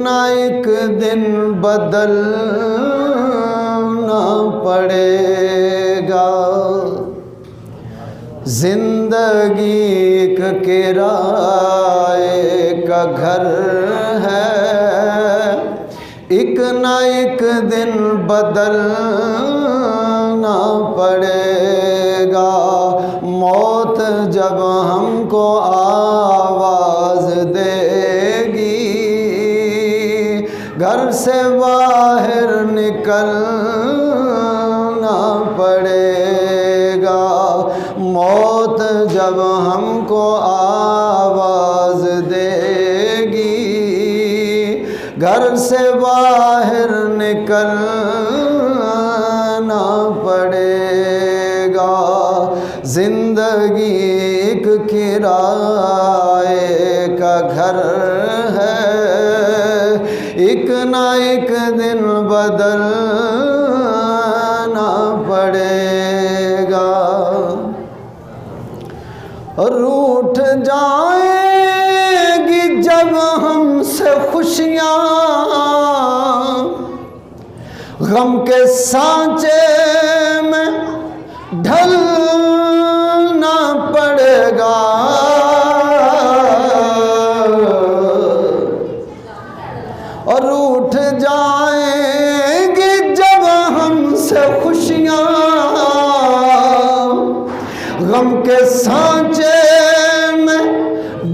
ना एक दिन बदलना पड़ेगा। जिंदगी एक किराए का घर है, एक ना एक दिन बदलना पड़ेगा। मौत जब हमको आवाज़ देगी, घर से बाहर निकलना पड़ेगा। मौत जब हमको आवाज़ देगी, घर से बाहर निकलना पड़ेगा। जिंदगी एक किराए का घर है, एक ना एक दिन बदलना पड़ेगा। रूठ जाएगी जब हमसे खुशियाँ, गम के सांचे में ढलना पड़ेगा। और रूठ जाएंगी जब हमसे खुशियाँ, गम के सांचे में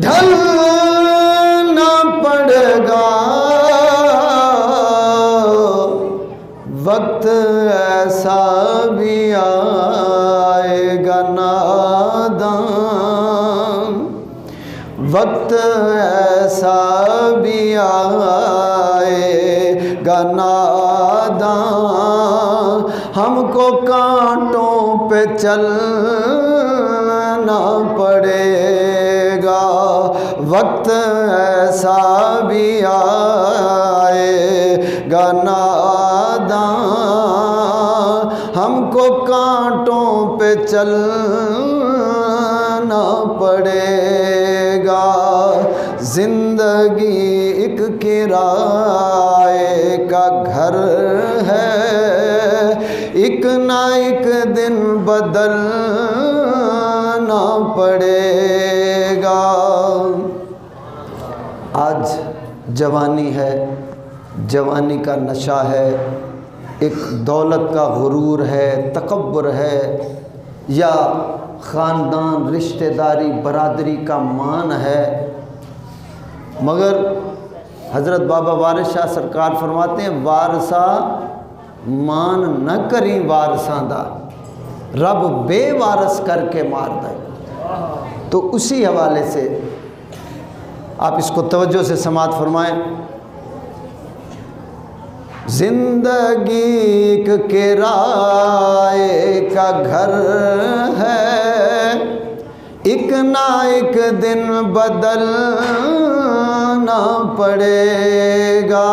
ढलना पड़ेगा। वक्त ऐसा भी आएगा नादान, वक्त ऐसा भी आएगा नादान, हमको कांटों पे चलना पड़ेगा। वक्त ऐसा भी आएगा नादान, हमको कांटों पे चलना पड़ेगा। जिंदगी एक किराए का घर है, एक ना एक दिन बदलना पड़ेगा। आज जवानी है, जवानी का नशा है, एक दौलत का गुरूर है, तकब्बुर है, या ख़ानदान रिश्तेदारी बरादरी का मान है। मगर हज़रत बाबा वारिस शाह सरकार फरमाते हैं, वारसा मान न करी वारसां दा, रब बेवारस करके मार दे। तो उसी हवाले से आप इसको तवज्जो से समाअत फरमाएं। जिंदगी एक किराए का घर है, एक ना एक दिन बदलना पड़ेगा।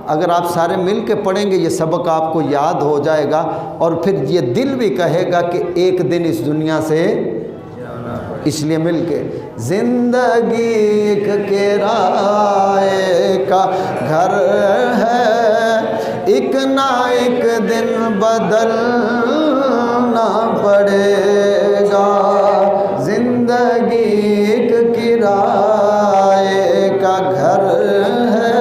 अगर आप सारे मिल के पढ़ेंगे ये सबक आपको याद हो जाएगा, और फिर ये दिल भी कहेगा कि एक दिन इस दुनिया से, इसलिए मिल के जिंदगी एक किराए का घर है, एक ना एक दिन बदलना पड़ेगा। जिंदगी एक किराए का घर है,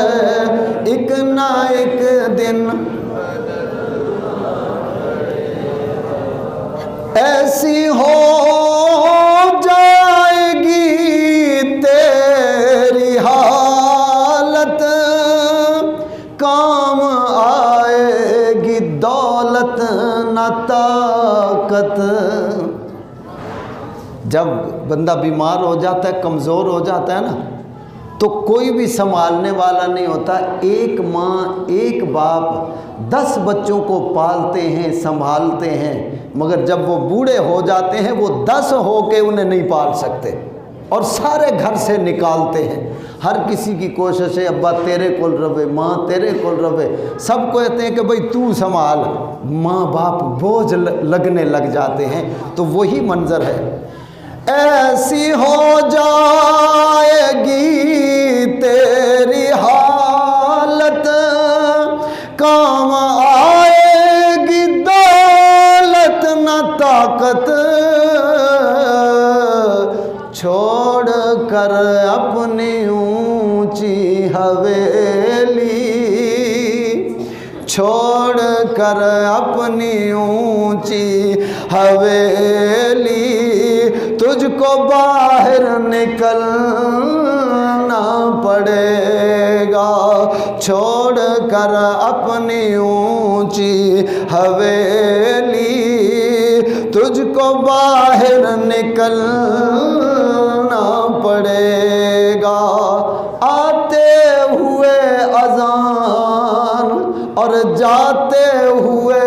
एक ना एक दिन ऐसी हो जाएगी तेरी हालत, काम आएगी दौलत न ताकत। जब बंदा बीमार हो जाता है, कमज़ोर हो जाता है ना, तो कोई भी संभालने वाला नहीं होता। एक माँ एक बाप 10 बच्चों को पालते हैं, संभालते हैं, मगर जब वो बूढ़े हो जाते हैं वो 10 हो के उन्हें नहीं पाल सकते और सारे घर से निकालते हैं। हर किसी की कोशिश है अब्बा तेरे कोल रवे, माँ तेरे कोल रवे, सब कहते हैं कि भाई तू संभाल, माँ बाप बोझ लगने लग जाते हैं। तो वही मंजर है, ऐसी हो जाएगी तेरी हालत, हवेली, छोड़ कर अपनी ऊंची हवेली, तुझको बाहर निकलना पड़ेगा। छोड़ कर अपनी ऊंची हवेली, तुझको बाहर निकलना पड़ेगा। आते हुए अजान और जाते हुए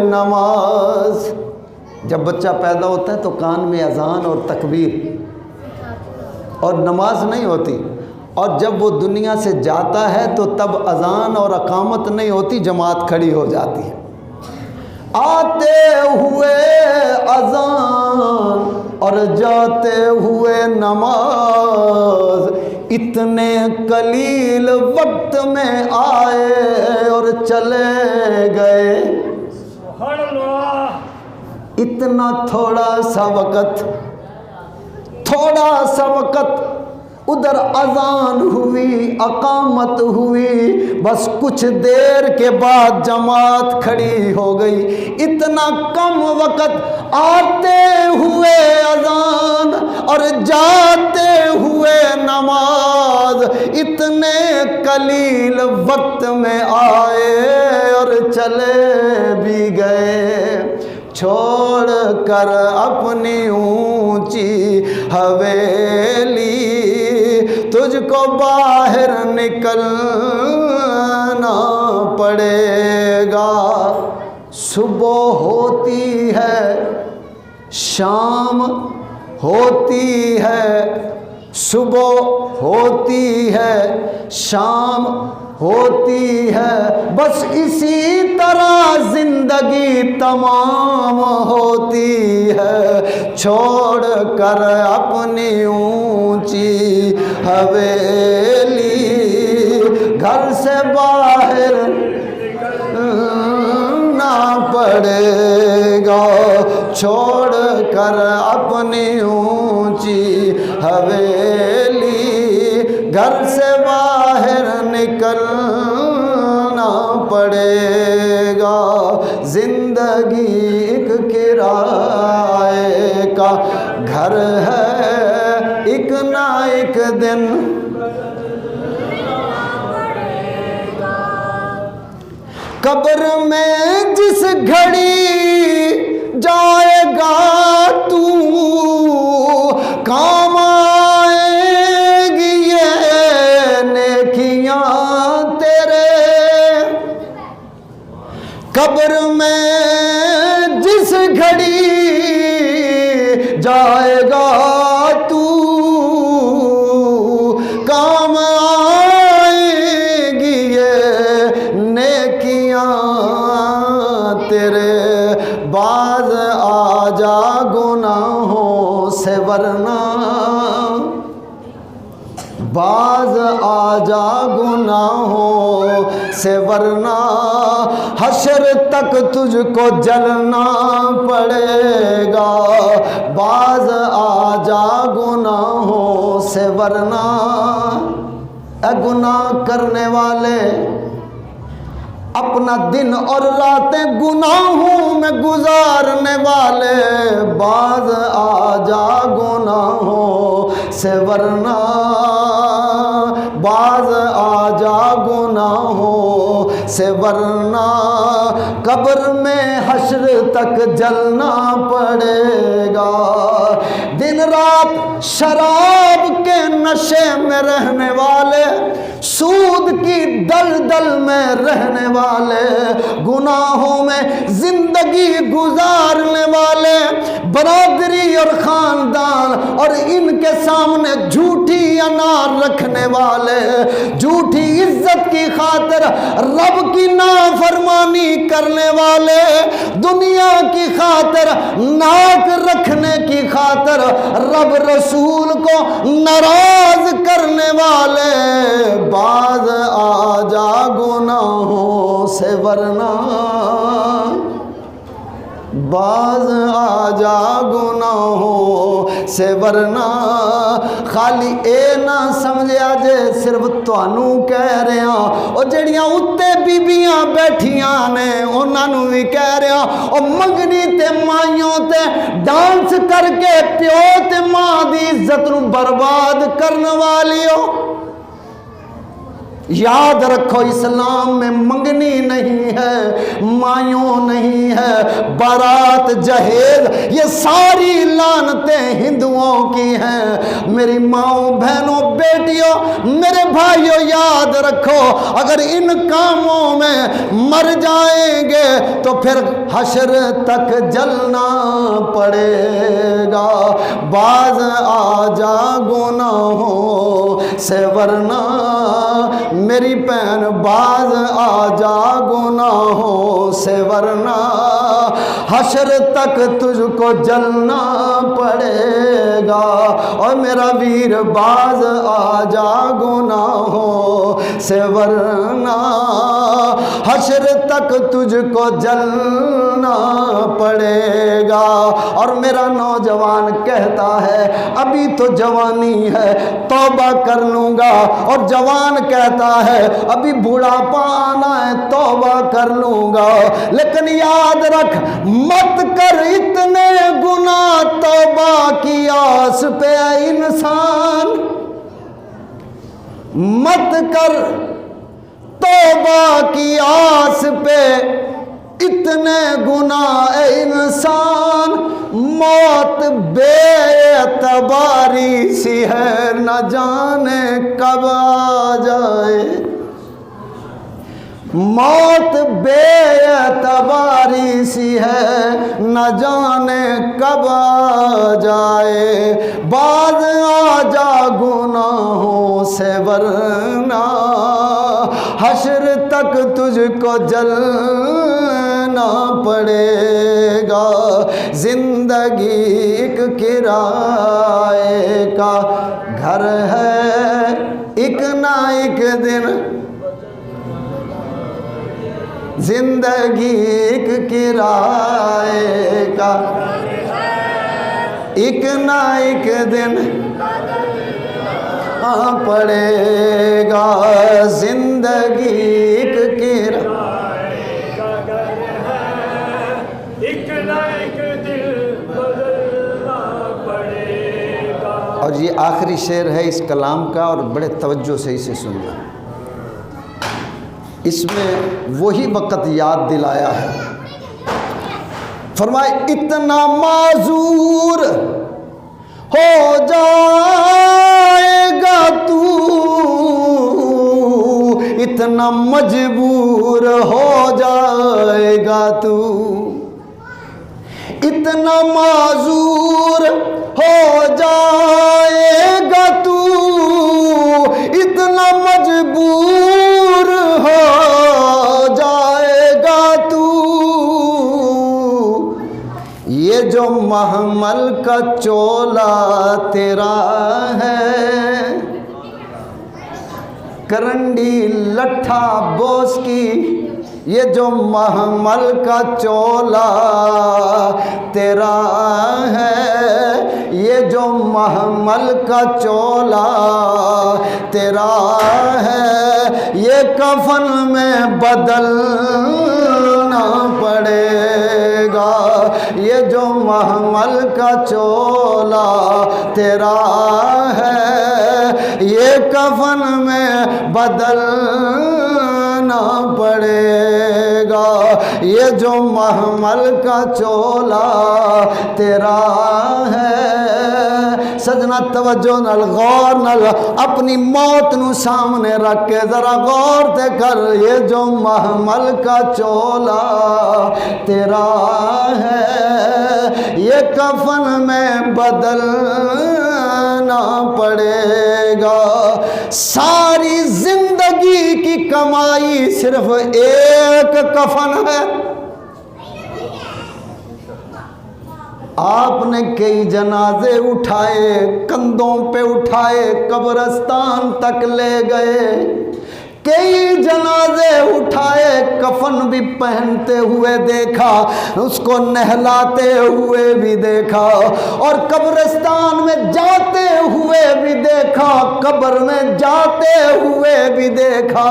नमाज। जब बच्चा पैदा होता है तो कान में अजान और तकबीर और नमाज नहीं होती, और जब वो दुनिया से जाता है तो तब अजान और अकामत नहीं होती, जमात खड़ी हो जाती है। आते हुए अजान और जाते हुए नमाज, इतने कलील वक्त में आए और चले गए। इतना थोड़ा सा वक़्त उधर अजान हुई, अकामत हुई, बस कुछ देर के बाद जमात खड़ी हो गई। इतना कम वक़्त, आते हुए अजान और जाते हुए नमाज, इतने कलील वक्त में आए और चले भी गए। छोड़ कर अपनी ऊंची हवेली, तुझको बाहर निकलना पड़ेगा। सुबह होती है, शाम होती है, सुबह होती है, शाम होती है, बस इसी तरह जिंदगी तमाम होती है। छोड़ कर अपनी ऊंची हवेली, घर से बाहर ना पड़ेगा। छोड़ कर अपनी ऊंची हवेली, घर से बाहर निकलना पड़ेगा। जिंदगी एक किराए का घर है, एक ना एक दिन कब्र में जिस घड़ी जाएगा तू, काम आएगी ये नेकियां तेरे। कब्र में जिस घड़ी जाएगा तू, काम आएगी ये नेकियां तेरे। बाज आजा गुनाहों से वरना, बाज आजा गुनाहों से वरना, हशर तक तुझको जलना पड़ेगा। बाज आजा गुनाहों से वरना, ए गुनाह करने वाले अपना दिन और रातें गुनाहों में गुजारने वाले, बाज आजा गुनाहों से वरना, बाज आजा गुनाहों से वरना, कब्र में हश्र तक जलना पड़ेगा। दिन रात शराब के नशे में रहने वाले, सूद की दलदल में रहने वाले, गुनाहों में जिंदगी गुजारने वाले, बरादरी और खानदान और इनके सामने झूठी अनार रखने वाले, झूठी इज्जत की खातिर रब की नाफरमानी करने वाले, दुनिया की खातिर नाक रखने की खातिर रब रसूल को नाराज करने वाले, बाज आजा गुनाहों से वरना, बाज आ जा गुनाहों से, वरना खाली ए ना समझिया जे सिर्फ तुहानू कह रहा, और जड़ियां उत्ते बीबियां बैठियां ने उन्होंने भी कह रहा, और मंगनी ते माइयों ते डांस करके प्यो ते मां दी इज्जत नू बर्बाद करने वाली हो। याद रखो, इस्लाम में मंगनी नहीं है, मायों नहीं है, बारात जहेज ये सारी लानतें हिंदुओं की हैं। मेरी माओ बहनों बेटियों मेरे भाइयों याद रखो, अगर इन कामों में मर जाएंगे तो फिर हश्र तक जलना पड़ेगा। बाज आ जा गुनाहों से, वरना मेरी बहन बाज आ जा गुनाहों से, वरना हश्र तक तुझको जलना पड़ेगा। और मेरा वीर बाज आ जा गुनाहों से, वरना हश्र तक तुझको जलना पड़ेगा। और मेरा नौजवान कहता है अभी तो जवानी है तौबा कर लूँगा, और जवान कहता है अभी बुढ़ापा आना है तौबा कर लूँगा। लेकिन याद रख, मत कर इतने गुनाह तौबा की आस पे इंसान, मत कर तौबा की आस पे इतने गुनाह इंसान। मौत बेतबारी सी है, न जाने कब आ जाए। मौत बेतबारी सी है, न जाने कब आ जाए। बाज आ जा गुनाहों से, वरना हश्र तक तुझको जलना पड़ेगा। जिंदगी एक किराए का घर है, एक ना एक दिन जिंदगी एक किराए का, एक ना एक दिन पड़ेगा। जिंदगी एक किराए का घर है, एक ना एक दिन बदलना पड़ेगा। और ये आखिरी शेर है इस कलाम का, और बड़े तवज्जो से इसे सुनना। इसमें वही वक़्त याद दिलाया है। फरमाए इतना माजूर हो जाएगा तू, इतना मजबूर हो जाएगा तू, इतना माजूर हो जाएगा तू, इतना मजबूर हो जाएगा तू। ये जो महमल का चोला तेरा है, करंडी लट्ठा बोस की, ये जो महमल का चोला तेरा है, ये जो महमल का चोला तेरा है, ये कफन में बदलना पड़ेगा। ये जो महमल का चोला तेरा है, ये कफन में बदलना पड़ेगा। ये जो महमल का चोला तेरा है। सजना तवज्जो नल गौर नल अपनी मौत नू सामने रख के जरा गौर ते कर। ये जो महमल का चोला तेरा है, ये कफन में बदलना पड़ेगा। सारी जिंदगी की कमाई सिर्फ एक कफन है। आपने कई जनाजे उठाए, कंधों पे उठाए, कब्रिस्तान तक ले गए, कई जनाजे उठाए, कफन भी पहनते हुए देखा, उसको नहलाते हुए भी देखा, और कब्रिस्तान में जाते हुए भी देखा, कब्र में जाते हुए भी देखा।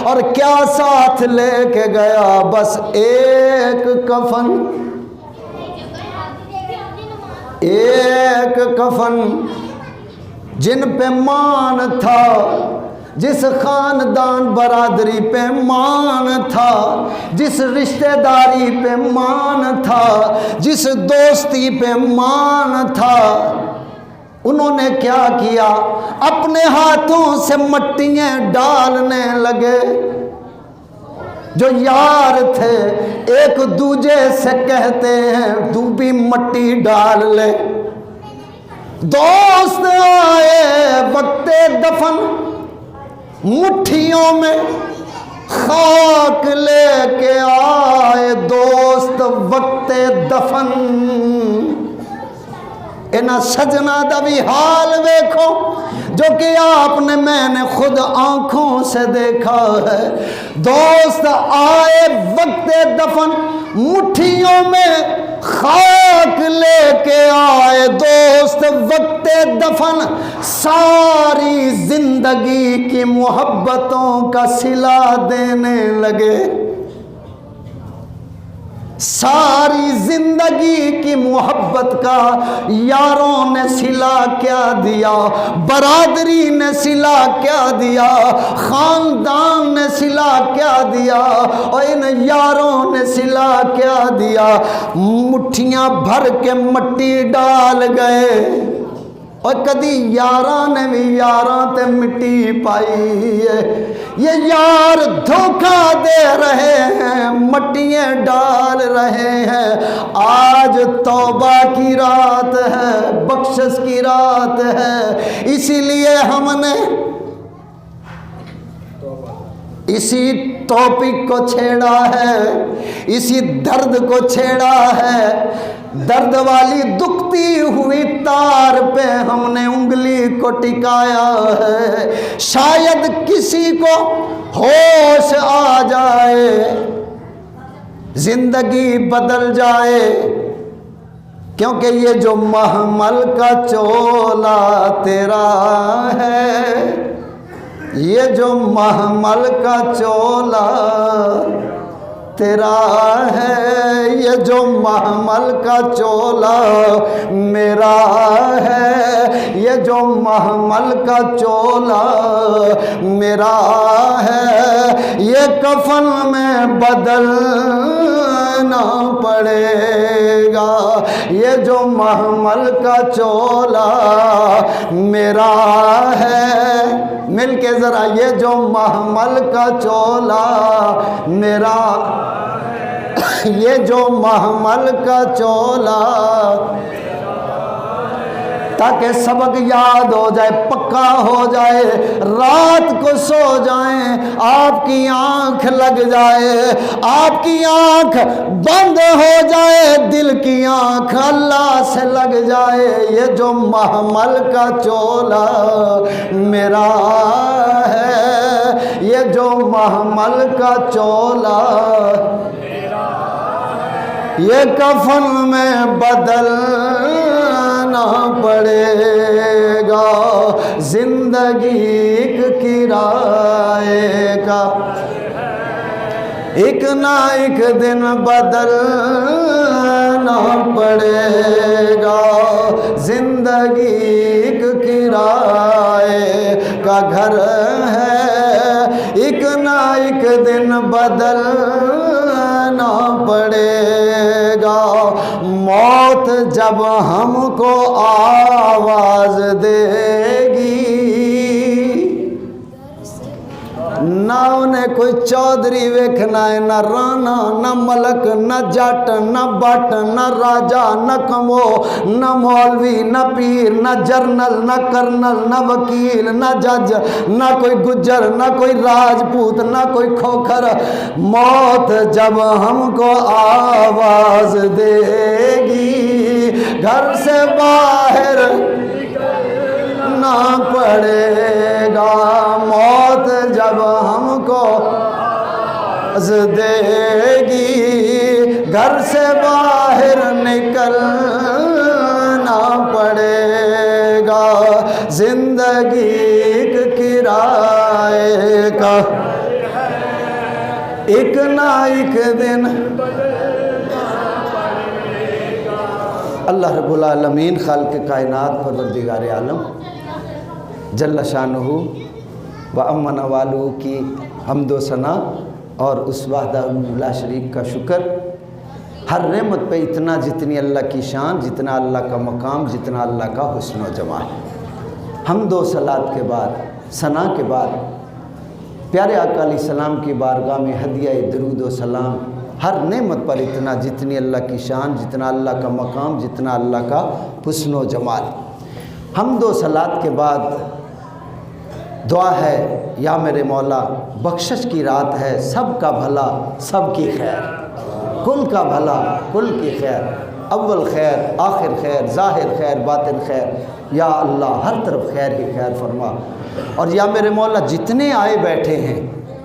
और क्या साथ लेके गया? बस एक कफन, एक कफन। जिन पे मान था, जिस खानदान बरादरी पे मान था, जिस रिश्तेदारी पे मान था, जिस दोस्ती पे मान था, उन्होंने क्या किया? अपने हाथों से मट्टियाँ डालने लगे। जो यार थे एक दूजे से कहते हैं तू भी मट्टी डाल ले। दोस्त आए वक्ते दफन, मुट्ठियों में खाक लेके आए दोस्त वक्ते दफन। इना सजना दा भी हाल देखो जो कि आपने मैंने खुद आंखों से देखा है। दोस्त आए वक्ते दफन, मुट्ठियों में खाक लेके आए दोस्त वक्ते दफन। सारी जिंदगी की मोहब्बतों का सिला देने लगे, सारी जिंदगी की मोहब्बत का यारों ने सिला क्या दिया, बरादरी ने सिला क्या दिया, खानदान ने सिला क्या दिया, और इन यारों ने सिला क्या दिया? मुट्ठियां भर के मट्टी डाल गए। और कदी यारा ने भी यारा ते मिट्टी पाई है। ये यार धोखा दे रहे हैं, मट्टियाँ डाल रहे हैं। आज तौबा की रात है, बख्शिश की रात है, इसीलिए हमने इसी टॉपिक को छेड़ा है, इसी दर्द को छेड़ा है। दर्द वाली दुखती हुई तार पे हमने उंगली को टिकाया है। शायद किसी को होश आ जाए, जिंदगी बदल जाए, क्योंकि ये जो महमल का चोला तेरा है, ये जो महमल का चोला तेरा है, ये जो महमल का चोला मेरा है, ये जो महमल का चोला मेरा है। ये कफन में बदलना पड़ेगा, ये जो महमल का चोला मेरा है। मिल के जरा, ये जो महमल का चोला मेरा, ये जो महमल का चोला, ताकि सबक याद हो जाए, पक्का हो जाए, रात को सो जाएं, आपकी आंख लग जाए, आपकी आंख बंद हो जाए, दिल की आंख अल्लाह से लग जाए। ये जो महमल का चोला मेरा है, ये जो महमल का चोला ये कफन में बदलना पड़ेगा, जिंदगी किराए का एक ना एक दिन बदलना पड़ेगा, जिंदगी किराए का घर है, एक ना एक दिन बदलना पड़ेगा। मौत जब हमको आवाज देगी, ना उन्हें कोई चौधरी वेखना है, ना राणा, ना मलक, ना जाट, ना बट, ना राजा, ना कमो, ना मौलवी, ना पीर, ना जर्नल, ना कर्नल, ना वकील, ना जज, ना कोई गुज्जर, ना कोई राजपूत, ना कोई खोखर। मौत जब हमको आवाज देगी, घर से बाहर ना पड़ेगा। मौत जब हमको हज देगी, घर से बाहर निकलना पड़ेगा, जिंदगी के किराए का एक ना एक दिन अल्लाह रब्बुल आलमीन खालिक कायनात परवरदिगार आलम जल्ल शानुहु व अम्मन वालू की हम्दो सना और उस वहदहू ला शरीक का शुक्र। हर नेमत पे इतना जितनी अल्लाह की शान, जितना अल्लाह का मकाम, जितना अल्लाह का हुस्न व जमाल। हम्दो सलात के बाद, सना के बाद प्यारे आका अलैहिस्सलाम की बारगाह में हदिया दरूद व सलाम। हर नेमत पर इतना जितनी अल्लाह की शान, जितना अल्लाह का मकाम, जितना अल्लाह का हुस्न व जमाल। हम्दो सलात के बाद दुआ है, या मेरे मौला बख्शिश की रात है, सब का भला सब की खैर, कुल का भला कुल की खैर, अव्वल खैर आखिर खैर, ज़ाहिर खैर बातिन खैर। या अल्लाह हर तरफ खैर ही खैर फरमा। और या मेरे मौला जितने आए बैठे हैं